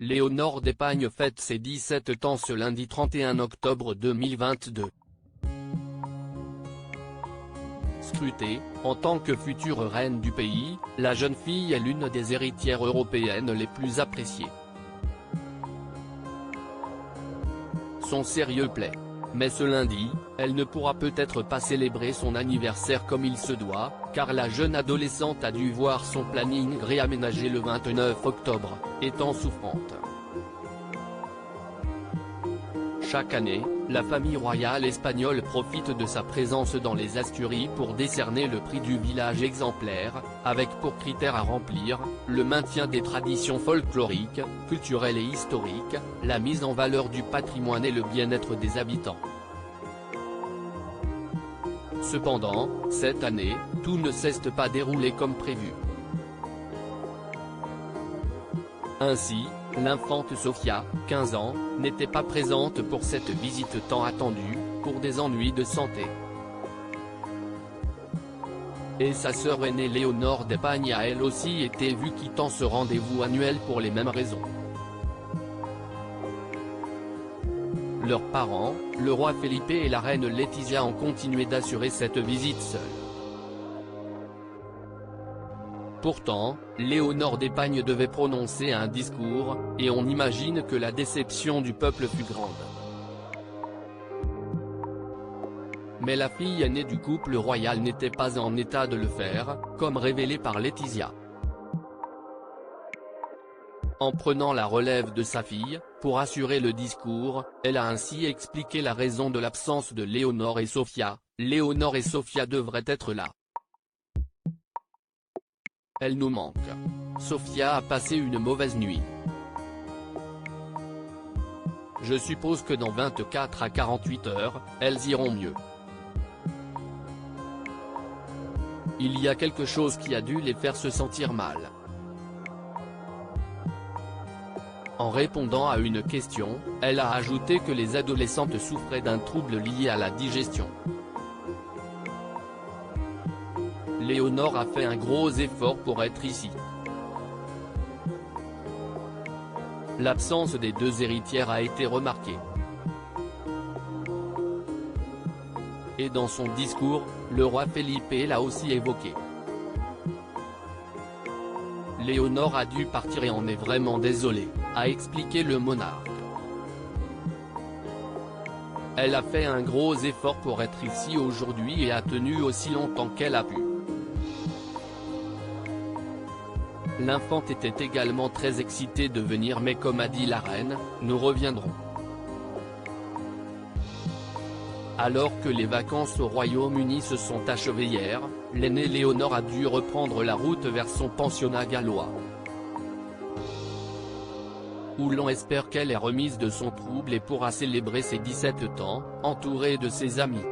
Léonore d'Espagne fête ses 17 ans ce lundi 31 octobre 2022. Scrutée, en tant que future reine du pays, la jeune fille est l'une des héritières européennes les plus appréciées. Son sérieux plaît. Mais ce lundi, elle ne pourra peut-être pas célébrer son anniversaire comme il se doit, car la jeune adolescente a dû voir son planning réaménagé le 29 octobre, étant souffrante. Chaque année, la famille royale espagnole profite de sa présence dans les Asturies pour décerner le prix du village exemplaire, avec pour critère à remplir, le maintien des traditions folkloriques, culturelles et historiques, la mise en valeur du patrimoine et le bien-être des habitants. Cependant, cette année, tout ne s'est pas déroulé comme prévu. Ainsi, l'infante Sofia, 15 ans, n'était pas présente pour cette visite tant attendue, pour des ennuis de santé. Et sa sœur aînée Léonore d'Espagne a elle aussi été vue quittant ce rendez-vous annuel pour les mêmes raisons. Leurs parents, le roi Felipe et la reine Letizia ont continué d'assurer cette visite seule. Pourtant, Léonore d'Espagne devait prononcer un discours, et on imagine que la déception du peuple fut grande. Mais la fille aînée du couple royal n'était pas en état de le faire, comme révélé par Letizia. En prenant la relève de sa fille, pour assurer le discours, elle a ainsi expliqué la raison de l'absence de Léonore et Sofia. Léonore et Sofia devraient être là. Elle nous manque. Sofia a passé une mauvaise nuit. Je suppose que dans 24 à 48 heures, elles iront mieux. Il y a quelque chose qui a dû les faire se sentir mal. En répondant à une question, elle a ajouté que les adolescentes souffraient d'un trouble lié à la digestion. Léonore a fait un gros effort pour être ici. L'absence des deux héritières a été remarquée. Et dans son discours, le roi Felipe l'a aussi évoqué. Léonore a dû partir et en est vraiment désolée, a expliqué le monarque. Elle a fait un gros effort pour être ici aujourd'hui et a tenu aussi longtemps qu'elle a pu. L'infante était également très excitée de venir mais comme a dit la reine, nous reviendrons. Alors que les vacances au Royaume-Uni se sont achevées hier, l'aînée Léonore a dû reprendre la route vers son pensionnat gallois, où l'on espère qu'elle est remise de son trouble et pourra célébrer ses 17 ans, entourée de ses amis.